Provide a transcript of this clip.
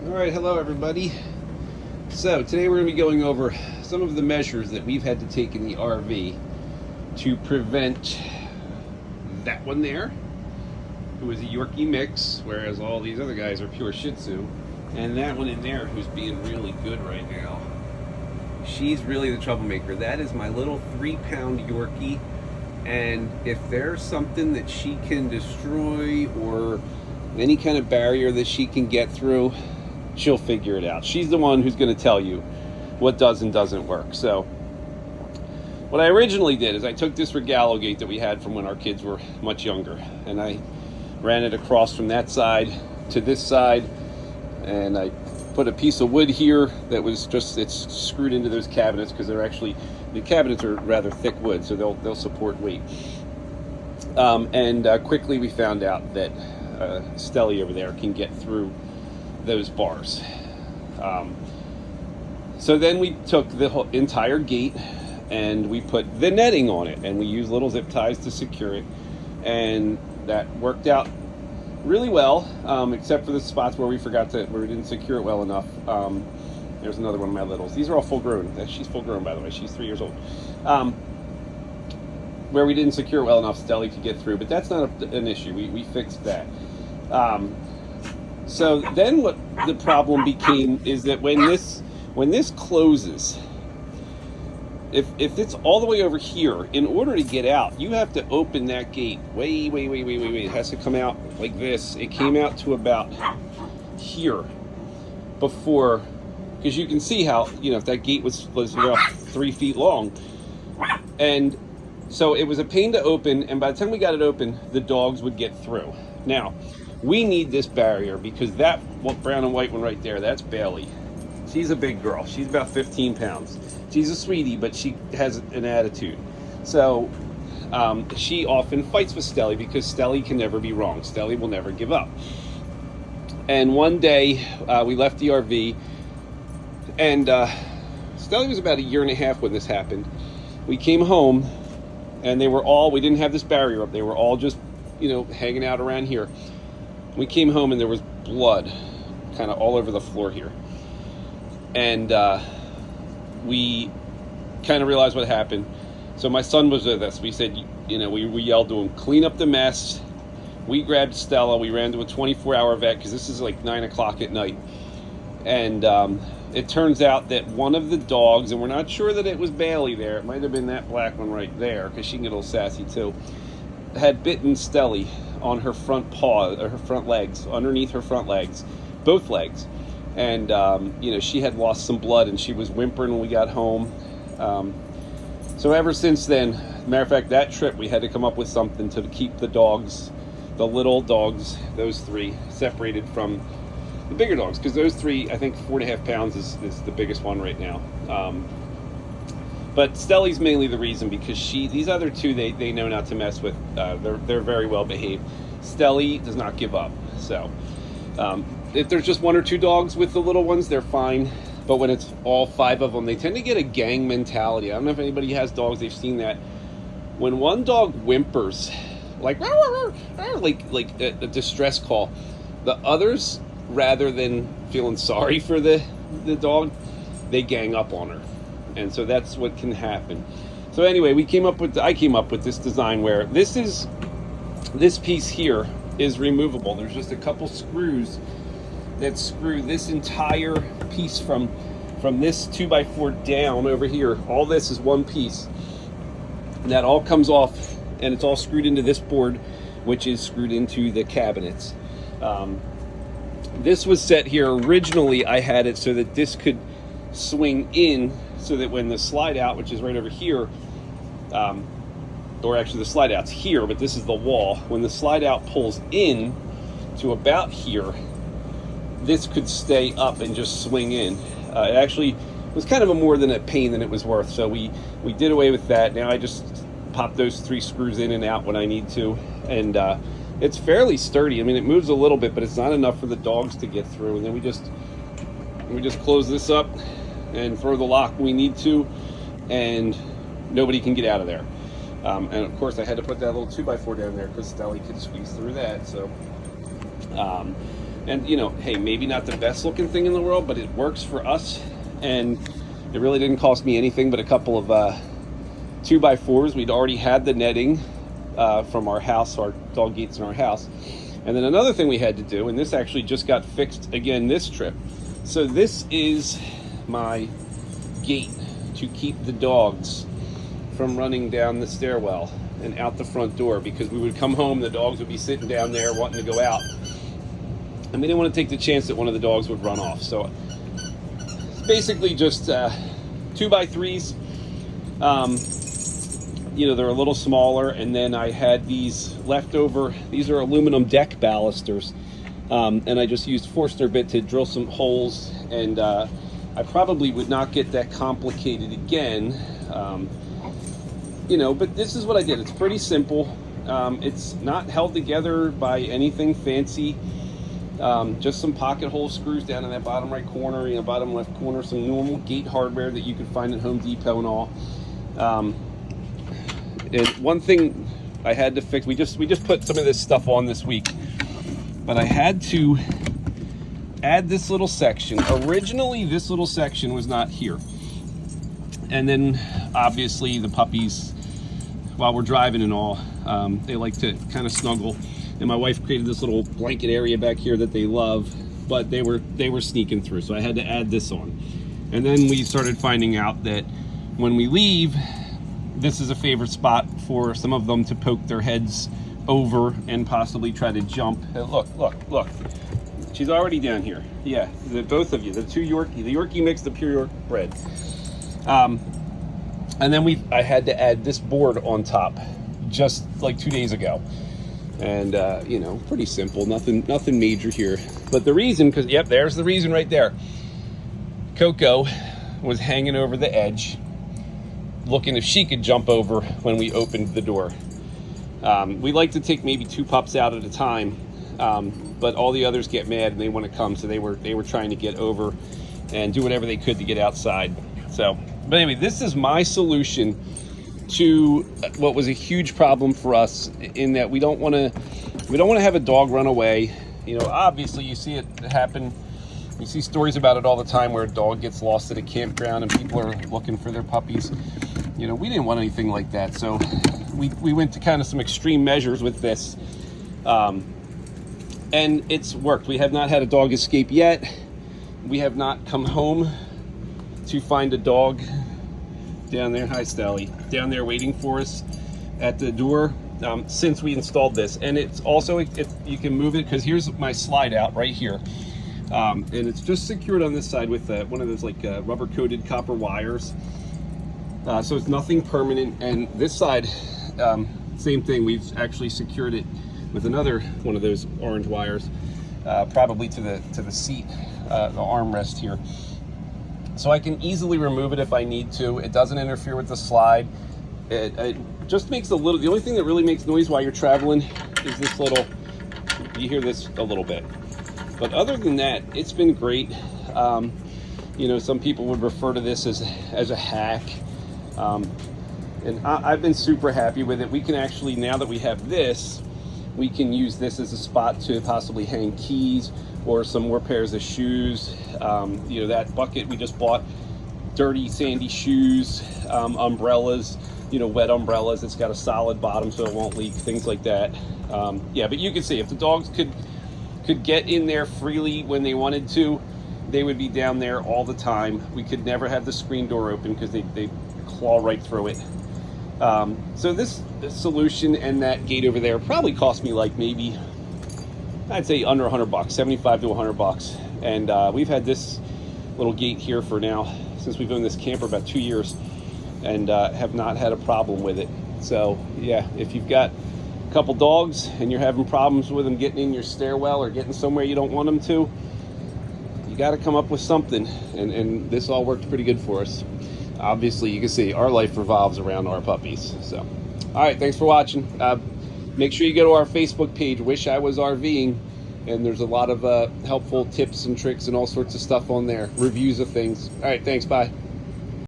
Alright, hello everybody. So today we're going to be going over some of the measures that we've had to take in the RV to prevent that one there, who is a Yorkie mix, whereas all these other guys are pure Shih Tzu, and that one in there who's being really good right now. She's really the troublemaker. That is my little 3-pound Yorkie, and if there's something that she can destroy or any kind of barrier that she can get through, she'll figure it out. She's the one who's going to tell you what does and doesn't work. So what I originally did is I took this Regalo gate that we had from when our kids were much younger, and I ran it across from that side to this side, and I put a piece of wood here that was just, it's screwed into those cabinets because they're actually, the cabinets are rather thick wood, so they'll support weight. Quickly we found out that Stelly over there can get through those bars. So then we took the whole entire gate and we put the netting on it, and we used little zip ties to secure it, and that worked out really well, except for the spots where we didn't secure it well enough. There's another one of my littles. These are all full grown. She's full grown, by the way. She's 3 years old. Where we didn't secure it well enough, Stelly could get through, but that's not an issue. We fixed that. So then what the problem became is that when this closes, if it's all the way over here, in order to get out, you have to open that gate way. It has to come out like this. It came out to about here before, because you can see how, if that gate was about 3 feet long. And so it was a pain to open, and by the time we got it open, the dogs would get through. Now, we need this barrier because that brown and white one right there, that's Bailey. She's a big girl. She's about 15 pounds. She's a sweetie, but she has an attitude. So she often fights with Stelly because Stelly can never be wrong. Stelly will never give up. And one day we left the RV, and Stelly was about 1.5 years when this happened. We came home, and we didn't have this barrier up. They were all just, hanging out around here. We came home and there was blood kind of all over the floor here. And we kind of realized what happened. So my son was with us. We said, we yelled to him, clean up the mess. We grabbed Stella. We ran to a 24-hour vet because this is like 9 o'clock at night. And it turns out that one of the dogs, and we're not sure that it was Bailey there, it might have been that black one right there because she can get a little sassy too, had bitten Stelly on her front paw, or her front legs, underneath her front legs, both legs. And, she had lost some blood and she was whimpering when we got home. So ever since then, matter of fact, that trip we had to come up with something to keep the dogs, the little dogs, those 3, separated from the bigger dogs. Because those 3, I think 4.5 pounds is the biggest one right now. But Stelly's mainly the reason because these other 2, they know not to mess with. They're very well behaved. Stelly does not give up. So if there's just 1 or 2 dogs with the little ones, they're fine. But when it's all 5 of them, they tend to get a gang mentality. I don't know if anybody has dogs, they've seen that. When one dog whimpers, like a distress call, the others, rather than feeling sorry for the dog, they gang up on her. And so that's what can happen. So anyway, I came up with this design where this piece here is removable. There's just a couple screws that screw this entire piece from this 2x4 down over here. All this is one piece. And that all comes off, and it's all screwed into this board, which is screwed into the cabinets. This was set here originally. I had it so that this could swing in, so that when the slide out, which is right over here, or actually the slide out's here, but this is the wall. When the slide out pulls in to about here, this could stay up and just swing in. It actually was kind of more than a pain than it was worth. So we did away with that. Now I just pop those 3 screws in and out when I need to. And it's fairly sturdy. I mean, it moves a little bit, but it's not enough for the dogs to get through. And then we just close this up and throw the lock when we need to, and nobody can get out of there. And of course I had to put that little 2x4 down there because Stelly could squeeze through that. So And hey, maybe not the best looking thing in the world, but it works for us. And it really didn't cost me anything but a couple of 2x4s. We'd already had the netting from our house, our dog gates in our house. And then another thing we had to do, and this actually just got fixed again this trip. So this is my gate to keep the dogs from running down the stairwell and out the front door, because we would come home, the dogs would be sitting down there wanting to go out, and we didn't want to take the chance that one of the dogs would run off. So it's basically just 2x3s. They're a little smaller, and then I had these leftover, these are aluminum deck ballisters, and I just used Forstner bit to drill some holes, and I probably would not get that complicated again, but this is what I did. It's pretty simple. It's not held together by anything fancy. Just some pocket hole screws down in that bottom right corner, bottom left corner, some normal gate hardware that you could find at Home Depot and all. And one thing I had to fix, we just put some of this stuff on this week, but I had to add this little section. Originally, this little section was not here. And then obviously the puppies, while we're driving and all, they like to kind of snuggle. And my wife created this little blanket area back here that they love, but they were sneaking through. So I had to add this on. And then we started finding out that when we leave, this is a favorite spot for some of them to poke their heads over and possibly try to jump. Look. She's already down here. Yeah, both of you, the Yorkie mix, the pure York bred. And then I had to add this board on top just like 2 days ago. And, pretty simple, nothing major here. But the reason, there's the reason right there. Coco was hanging over the edge, looking if she could jump over when we opened the door. We like to take maybe 2 pups out at a time, but all the others get mad and they want to come, so they were trying to get over and do whatever they could to get outside. So, but anyway, this is my solution to what was a huge problem for us, in that we don't want to have a dog run away. Obviously you see it happen. You see stories about it all the time where a dog gets lost at a campground and people are looking for their puppies. We didn't want anything like that, so we went to kind of some extreme measures with this, and it's worked. We have not had a dog escape yet. We have not come home to find a dog down there. Hi, Stelly. Down there waiting for us at the door since we installed this. And it's also, if you can move it, because here's my slide out right here. And it's just secured on this side with one of those rubber coated copper wires. So it's nothing permanent. And this side, same thing. We've actually secured it with another one of those orange wires, probably to the seat, the armrest here. So I can easily remove it if I need to. It doesn't interfere with the slide. It just makes the only thing that really makes noise while you're traveling is this little, you hear this a little bit. But other than that, it's been great. Some people would refer to this as a hack. And I've been super happy with it. We can actually, now that we have this, we can use this as a spot to possibly hang keys or some more pairs of shoes. That bucket we just bought, dirty sandy shoes, umbrellas, wet umbrellas. It's got a solid bottom so it won't leak, things like that. But you can see if the dogs could get in there freely when they wanted to, they would be down there all the time. We could never have the screen door open because they claw right through it. So this solution and that gate over there probably cost me maybe, I'd say under $100, 75 to $100. And we've had this little gate here for now, since we've owned this camper, about 2 years, and have not had a problem with it. So yeah, if you've got a couple dogs and you're having problems with them getting in your stairwell or getting somewhere you don't want them to, you got to come up with something. And this all worked pretty good for us. Obviously, you can see our life revolves around our puppies. So, all right, thanks for watching. Make sure you go to our Facebook page, Wish I Was RVing, and there's a lot of helpful tips and tricks and all sorts of stuff on there, reviews of things. All right, thanks, bye.